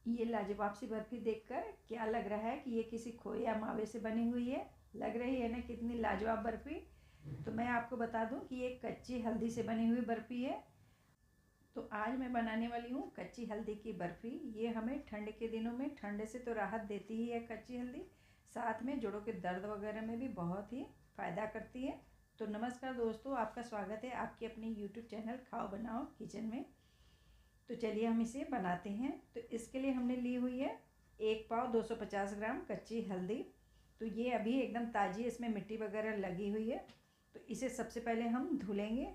ये लाजवाब सी बर्फ़ी देखकर क्या लग रहा है कि ये किसी खोए या मावे से बनी हुई है। लग रही है ना कितनी लाजवाब बर्फ़ी। तो मैं आपको बता दूं कि ये कच्ची हल्दी से बनी हुई बर्फ़ी है। तो आज मैं बनाने वाली हूँ कच्ची हल्दी की बर्फ़ी। ये हमें ठंड के दिनों में ठंड से तो राहत देती ही है कच्ची हल्दी, साथ में जोड़ों के दर्द वगैरह में भी बहुत ही फ़ायदा करती है। तो नमस्कार दोस्तों, आपका स्वागत है आपकी अपनी यूट्यूब चैनल खाओ बनाओ किचन में। तो चलिए हम इसे बनाते हैं। तो इसके लिए हमने ली हुई है 1 पाव 250 ग्राम कच्ची हल्दी। तो ये अभी एकदम ताज़ी, इसमें मिट्टी वगैरह लगी हुई है। तो इसे सबसे पहले हम धुलेंगे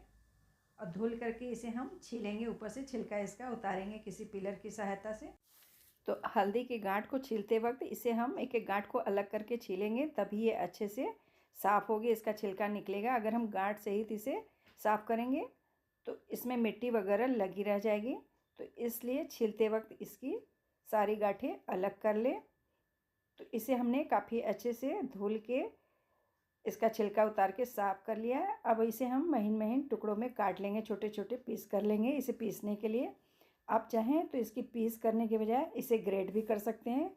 और धुल करके इसे हम छीलेंगे, ऊपर से छिलका इसका उतारेंगे किसी पिलर की सहायता से। तो हल्दी की गांठ को छीलते वक्त इसे हम एक एक गांठ को अलग करके छीलेंगे, तभी ये अच्छे से साफ़ होगी, इसका छिलका निकलेगा। अगर हम गांठ सहित इसे साफ़ करेंगे तो इसमें मिट्टी वगैरह लगी रह जाएगी। तो इसलिए छीलते वक्त इसकी सारी गांठें अलग कर ले। तो इसे हमने काफ़ी अच्छे से धुल के इसका छिलका उतार के साफ़ कर लिया है। अब इसे हम महीन महीन टुकड़ों में काट लेंगे, छोटे छोटे पीस कर लेंगे। इसे पीसने के लिए आप चाहें तो इसकी पीस करने के बजाय इसे ग्रेट भी कर सकते हैं।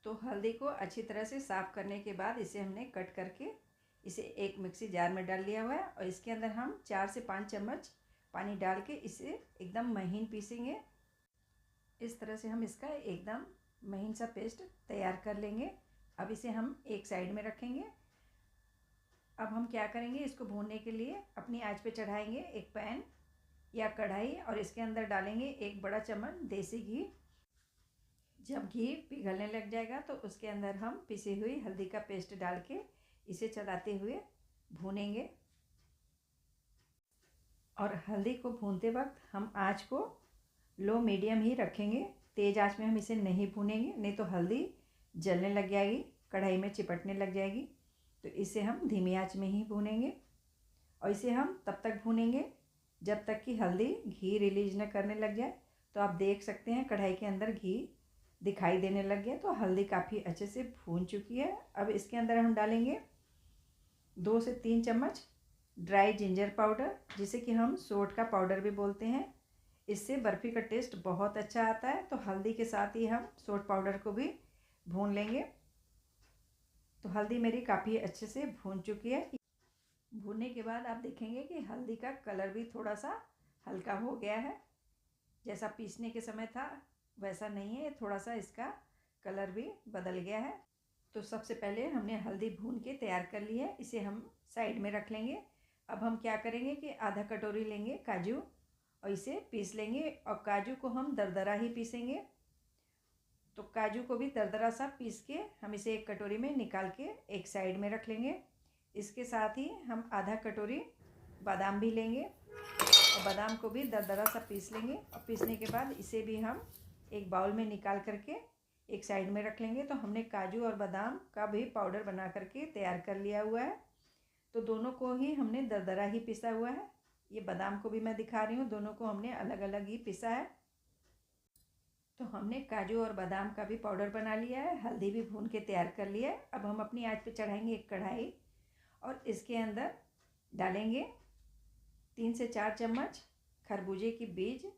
तो हल्दी को अच्छी तरह से साफ़ करने के बाद इसे हमने कट करके इसे एक मिक्सी जार में डाल लिया हुआ है और इसके अंदर हम 4 से 5 चम्मच पानी डाल के इसे एकदम महीन पीसेंगे। इस तरह से हम इसका एकदम महीन सा पेस्ट तैयार कर लेंगे। अब इसे हम एक साइड में रखेंगे। अब हम क्या करेंगे, इसको भूनने के लिए अपनी आंच पे चढ़ाएंगे एक पैन या कढ़ाई और इसके अंदर डालेंगे 1 बड़ा चम्मच देसी घी। जब घी पिघलने लग जाएगा तो उसके अंदर हम पिसी हुई हल्दी का पेस्ट डाल के इसे चलाते हुए भूनेंगे। और हल्दी को भूनते वक्त हम आंच को लो मीडियम ही रखेंगे। तेज़ आंच में हम इसे नहीं भूनेंगे, नहीं तो हल्दी जलने लग जाएगी, कढ़ाई में चिपटने लग जाएगी। तो इसे हम धीमी आंच में ही भूनेंगे और इसे हम तब तक भूनेंगे जब तक कि हल्दी घी रिलीज न करने लग जाए। तो आप देख सकते हैं कढ़ाई के अंदर घी दिखाई देने लग गया, तो हल्दी काफ़ी अच्छे से भून चुकी है। अब इसके अंदर हम डालेंगे 2 से 3 चम्मच ड्राई जिंजर पाउडर, जिसे कि हम सोंठ का पाउडर भी बोलते हैं। इससे बर्फ़ी का टेस्ट बहुत अच्छा आता है। तो हल्दी के साथ ही हम सोंठ पाउडर को भी भून लेंगे। तो हल्दी मेरी काफ़ी अच्छे से भून चुकी है। भूनने के बाद आप देखेंगे कि हल्दी का कलर भी थोड़ा सा हल्का हो गया है। जैसा पीसने के समय था वैसा नहीं है, थोड़ा सा इसका कलर भी बदल गया है। तो सबसे पहले हमने हल्दी भून के तैयार कर ली है, इसे हम साइड में रख लेंगे। अब हम क्या करेंगे कि आधा कटोरी लेंगे काजू और इसे पीस लेंगे। और काजू को हम दरदरा ही पीसेंगे। तो काजू को भी दरदरा सा पीस के हम इसे एक कटोरी में निकाल के एक साइड में रख लेंगे। इसके साथ ही हम आधा कटोरी बादाम भी लेंगे और बादाम को भी दरदरा सा पीस लेंगे। और पीसने के बाद इसे भी हम एक बाउल में निकाल करके एक साइड में रख लेंगे। तो हमने काजू और बादाम का भी पाउडर बना करके तैयार कर लिया हुआ है। तो दोनों को ही हमने दरदरा ही पिसा हुआ है। ये बादाम को भी मैं दिखा रही हूँ, दोनों को हमने अलग अलग ही पिसा है। तो हमने काजू और बादाम का भी पाउडर बना लिया है, हल्दी भी भून के तैयार कर लिया है। अब हम अपनी आंच पे चढ़ाएंगे एक कढ़ाई और इसके अंदर डालेंगे 3 से 4 चम्मच खरबूजे की बीज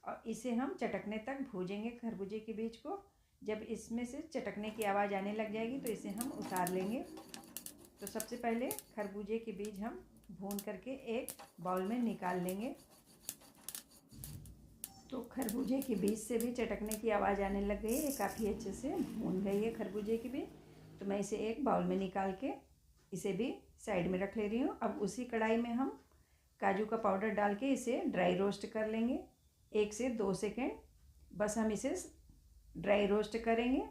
और इसे हम चटकने तक भूजेंगे खरबूजे के बीज को। जब इसमें से चटकने की आवाज़ आने लग जाएगी तो इसे हम उतार लेंगे। तो सबसे पहले खरबूजे के बीज हम भून करके एक बाउल में निकाल लेंगे। तो खरबूजे के बीज से भी चटकने की आवाज़ आने लग गई है, ये काफ़ी अच्छे से भून गई है खरबूजे के बीज। तो मैं इसे एक बाउल में निकाल के इसे भी साइड में रख ले रही हूँ। अब उसी कढ़ाई में हम काजू का पाउडर डाल के इसे ड्राई रोस्ट कर लेंगे 1 से 2 सेकेंड। बस हम इसे ड्राई रोस्ट करेंगे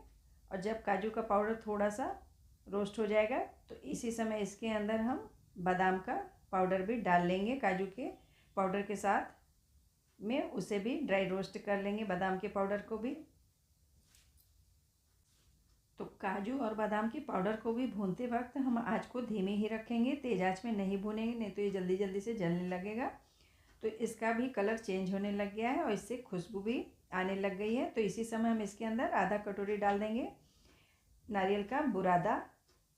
और जब काजू का पाउडर थोड़ा सा रोस्ट हो जाएगा तो इसी समय इसके अंदर हम बादाम का पाउडर भी डाल लेंगे। काजू के पाउडर के साथ में उसे भी ड्राई रोस्ट कर लेंगे, बादाम के पाउडर को भी। तो काजू और बादाम की पाउडर को भी भूनते वक्त हम आँच को धीमी ही रखेंगे, तेज़ आँच में नहीं भूनेंगे, नहीं तो ये जल्दी जल्दी से जलने लगेगा। तो इसका भी कलर चेंज होने लग गया है और इससे खुशबू भी आने लग गई है। तो इसी समय हम इसके अंदर आधा कटोरी डाल देंगे नारियल का बुरादा।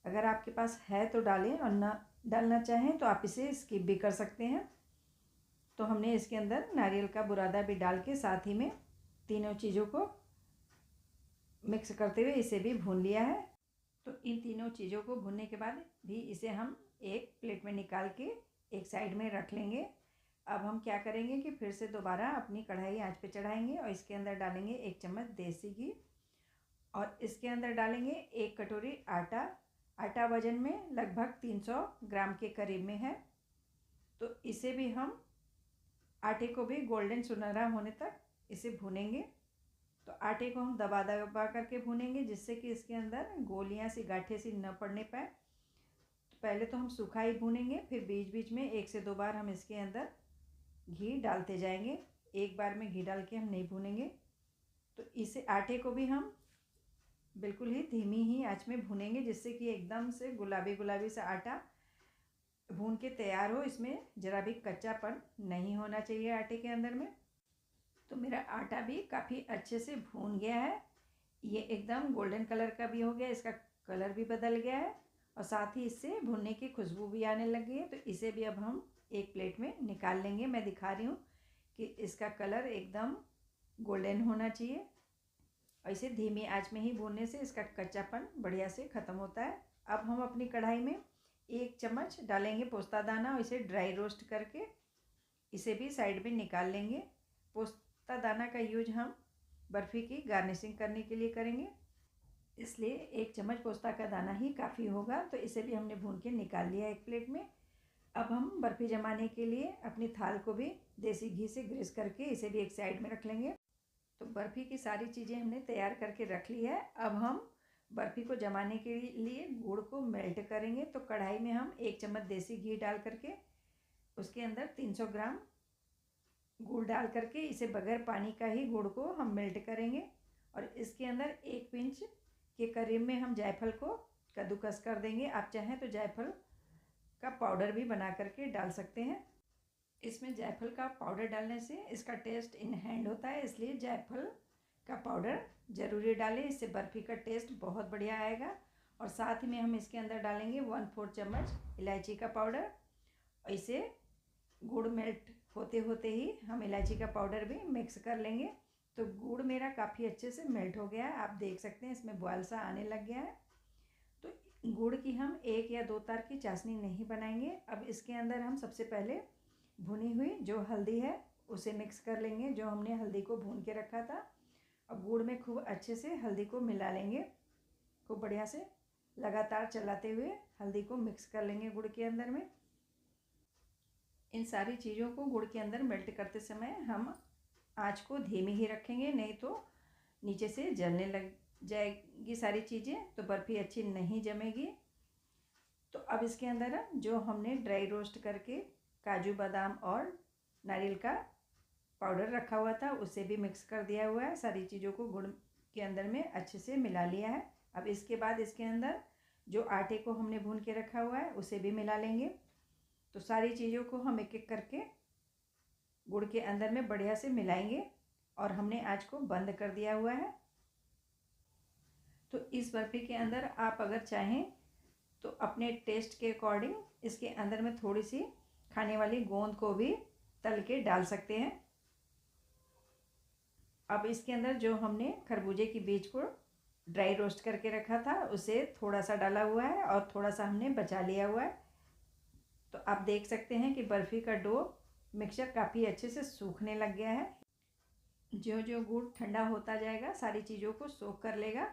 अगर आपके पास है तो डालें और ना डालना चाहें तो आप इसे स्किप भी कर सकते हैं। तो हमने इसके अंदर नारियल का बुरादा भी डाल के साथ ही में तीनों चीज़ों को मिक्स करते हुए इसे भी भून लिया है। तो इन तीनों चीज़ों को भूनने के बाद भी इसे हम एक प्लेट में निकाल के एक साइड में रख लेंगे। अब हम क्या करेंगे कि फिर से दोबारा अपनी कढ़ाई आंच पे चढ़ाएंगे और इसके अंदर डालेंगे 1 चम्मच देसी घी और इसके अंदर डालेंगे 1 कटोरी आटा। आटा वजन में लगभग 300 ग्राम के करीब में है। तो इसे भी हम आटे को भी गोल्डन सुनहरा होने तक इसे भूनेंगे। तो आटे को हम दबा दबा करके भूनेंगे जिससे कि इसके अंदर गोलियां सी गांठें सी न पड़ने पाए। तो पहले तो हम सूखा ही भूनेंगे, फिर बीच बीच में 1 से 2 बार हम इसके अंदर घी डालते जाएंगे। एक बार में घी डाल के हम नहीं भूनेंगे। तो इसे आटे को भी हम बिल्कुल ही धीमी ही आंच में भूनेंगे जिससे कि एकदम से गुलाबी गुलाबी सा आटा भून के तैयार हो। इसमें ज़रा भी कच्चापन नहीं होना चाहिए आटे के अंदर में। तो मेरा आटा भी काफ़ी अच्छे से भून गया है। ये एकदम गोल्डन कलर का भी हो गया, इसका कलर भी बदल गया है और साथ ही इससे भुनने की खुशबू भी आने लगी है। तो इसे भी अब हम एक प्लेट में निकाल लेंगे। मैं दिखा रही हूँ कि इसका कलर एकदम गोल्डन होना चाहिए और इसे धीमी आंच में ही भूनने से इसका कच्चापन बढ़िया से ख़त्म होता है। अब हम अपनी कढ़ाई में 1 चम्मच डालेंगे पोस्ता दाना और इसे ड्राई रोस्ट करके इसे भी साइड में निकाल लेंगे। पोस्ता दाना का यूज हम बर्फ़ी की गार्निशिंग करने के लिए करेंगे, इसलिए 1 चम्मच पोस्ता का दाना ही काफ़ी होगा। तो इसे भी हमने भून के निकाल लिया एक प्लेट में। अब हम बर्फ़ी जमाने के लिए अपनी थाल को भी देसी घी से ग्रीस करके इसे भी एक साइड में रख लेंगे। तो बर्फ़ी की सारी चीज़ें हमने तैयार करके रख ली है। अब हम बर्फ़ी को जमाने के लिए गुड़ को मेल्ट करेंगे। तो कढ़ाई में हम 1 चम्मच देसी घी डाल करके उसके अंदर 300 ग्राम गुड़ डाल करके इसे बगैर पानी का ही गुड़ को हम मेल्ट करेंगे और इसके अंदर 1 पिंच के करीब में हम जायफल को कद्दूकस कर देंगे। आप चाहें तो जायफल का पाउडर भी बना करके डाल सकते हैं। इसमें जायफल का पाउडर डालने से इसका टेस्ट इनहैंड होता है, इसलिए जायफल का पाउडर ज़रूरी डालें, इससे बर्फ़ी का टेस्ट बहुत बढ़िया आएगा। और साथ ही में हम इसके अंदर डालेंगे 1/4 चम्मच इलायची का पाउडर और इसे गुड़ मेल्ट होते होते ही हम इलायची का पाउडर भी मिक्स कर लेंगे। तो गुड़ मेरा काफ़ी अच्छे से मेल्ट हो गया है, आप देख सकते हैं इसमें बॉयल सा आने लग गया है। तो गुड़ की हम 1 या 2 तार की चाशनी नहीं बनाएंगे। अब इसके अंदर हम सबसे पहले भुनी हुई जो हल्दी है उसे मिक्स कर लेंगे, जो हमने हल्दी को भून के रखा था। अब गुड़ में खूब अच्छे से हल्दी को मिला लेंगे, खूब बढ़िया से लगातार चलाते हुए हल्दी को मिक्स कर लेंगे गुड़ के अंदर में। इन सारी चीज़ों को गुड़ के अंदर मेल्ट करते समय हम आँच को धीमी ही रखेंगे, नहीं तो नीचे से जलने लग जाएगी सारी चीज़ें, तो बर्फ़ी अच्छी नहीं जमेगी। तो अब इसके अंदर जो हमने ड्राई रोस्ट करके काजू बादाम और नारियल का पाउडर रखा हुआ था उसे भी मिक्स कर दिया हुआ है। सारी चीज़ों को गुड़ के अंदर में अच्छे से मिला लिया है। अब इसके बाद इसके अंदर जो आटे को हमने भून के रखा हुआ है उसे भी मिला लेंगे। तो सारी चीज़ों को हम एक एक करके गुड़ के अंदर में बढ़िया से मिलाएंगे और हमने आँच को बंद कर दिया हुआ है। तो इस बर्फ़ी के अंदर आप अगर चाहें तो अपने टेस्ट के अकॉर्डिंग इसके अंदर में थोड़ी सी खाने वाली गोंद को भी तल के डाल सकते हैं। अब इसके अंदर जो हमने खरबूजे की बीज को ड्राई रोस्ट करके रखा था उसे थोड़ा सा डाला हुआ है और थोड़ा सा हमने बचा लिया हुआ है। तो आप देख सकते हैं कि बर्फ़ी का डो मिक्सचर काफ़ी अच्छे से सूखने लग गया है। जो जो गुड़ ठंडा होता जाएगा सारी चीज़ों को सोख कर लेगा,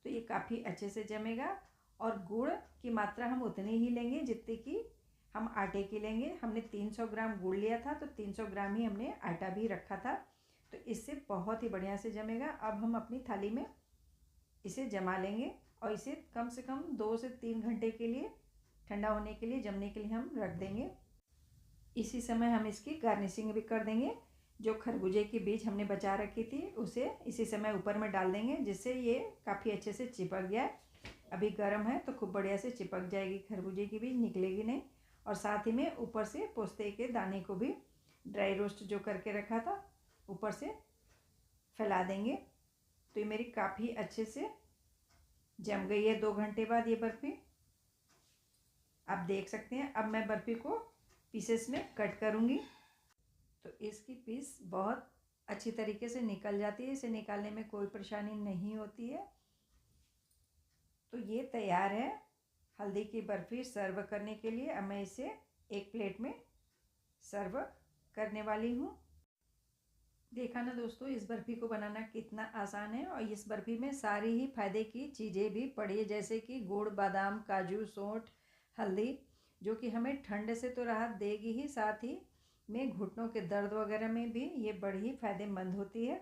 तो ये काफ़ी अच्छे से जमेगा। और गुड़ की मात्रा हम उतनी ही लेंगे जितनी कि हम आटे की लेंगे। हमने 300 ग्राम गुड़ लिया था, तो 300 ग्राम ही हमने आटा भी रखा था, तो इससे बहुत ही बढ़िया से जमेगा। अब हम अपनी थाली में इसे जमा लेंगे और इसे कम से कम 2 से 3 घंटे के लिए ठंडा होने के लिए, जमने के लिए हम रख देंगे। इसी समय हम इसकी गार्निशिंग भी कर देंगे। जो खरबूजे की बीज हमने बचा रखी थी उसे इसी समय ऊपर में डाल देंगे, जिससे ये काफ़ी अच्छे से चिपक गया है। अभी गर्म है तो खूब बढ़िया से चिपक जाएगी, खरबूजे की बीज निकलेगी नहीं। और साथ ही में ऊपर से पोस्ते के दाने को भी ड्राई रोस्ट जो करके रखा था ऊपर से फैला देंगे। तो ये मेरी काफ़ी अच्छे से जम गई है 2 घंटे बाद ये बर्फ़ी, आप देख सकते हैं। अब मैं बर्फ़ी को पीसेस में कट करूँगी। तो इसकी पीस बहुत अच्छी तरीके से निकल जाती है। इसे निकालने में कोई परेशानी नहीं होती है। तो ये तैयार है हल्दी की बर्फ़ी सर्व करने के लिए। अब मैं इसे एक प्लेट में सर्व करने वाली हूँ। देखा ना दोस्तों, इस बर्फ़ी को बनाना कितना आसान है। और इस बर्फ़ी में सारी ही फ़ायदे की चीज़ें भी पड़ी है, जैसे कि गुड़, बादाम, काजू, सौंठ, हल्दी, जो कि हमें ठंड से तो राहत देगी ही, साथ ही में घुटनों के दर्द वगैरह में भी ये बड़ी ही फ़ायदेमंद होती है।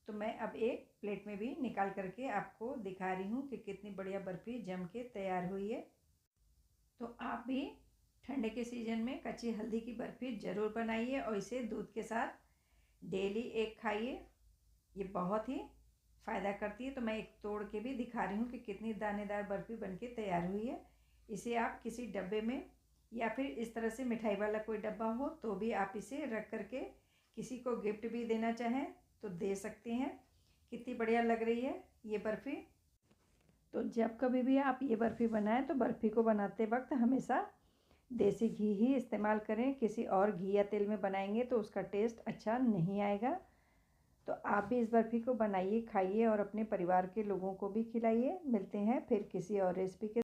तो मैं अब एक प्लेट में भी निकाल करके आपको दिखा रही हूँ कि कितनी बढ़िया बर्फ़ी जम के तैयार हुई है। तो आप भी ठंड के सीज़न में कच्ची हल्दी की बर्फ़ी ज़रूर बनाइए और इसे दूध के साथ डेली एक खाइए। ये बहुत ही फ़ायदा करती है। तो मैं एक तोड़ के भी दिखा रही हूँ कि कितनी दानेदार बर्फ़ी बनके तैयार हुई है। इसे आप किसी डब्बे में या फिर इस तरह से मिठाई वाला कोई डब्बा हो तो भी आप इसे रख करके किसी को गिफ्ट भी देना चाहें तो दे सकते हैं। कितनी बढ़िया लग रही है ये बर्फ़ी। तो जब कभी भी आप ये बर्फ़ी बनाएं तो बर्फ़ी को बनाते वक्त हमेशा देसी घी ही इस्तेमाल करें। किसी और घी या तेल में बनाएंगे तो उसका टेस्ट अच्छा नहीं आएगा। तो आप भी इस बर्फ़ी को बनाइए, खाइए और अपने परिवार के लोगों को भी खिलाइए। मिलते हैं फिर किसी और रेसिपी के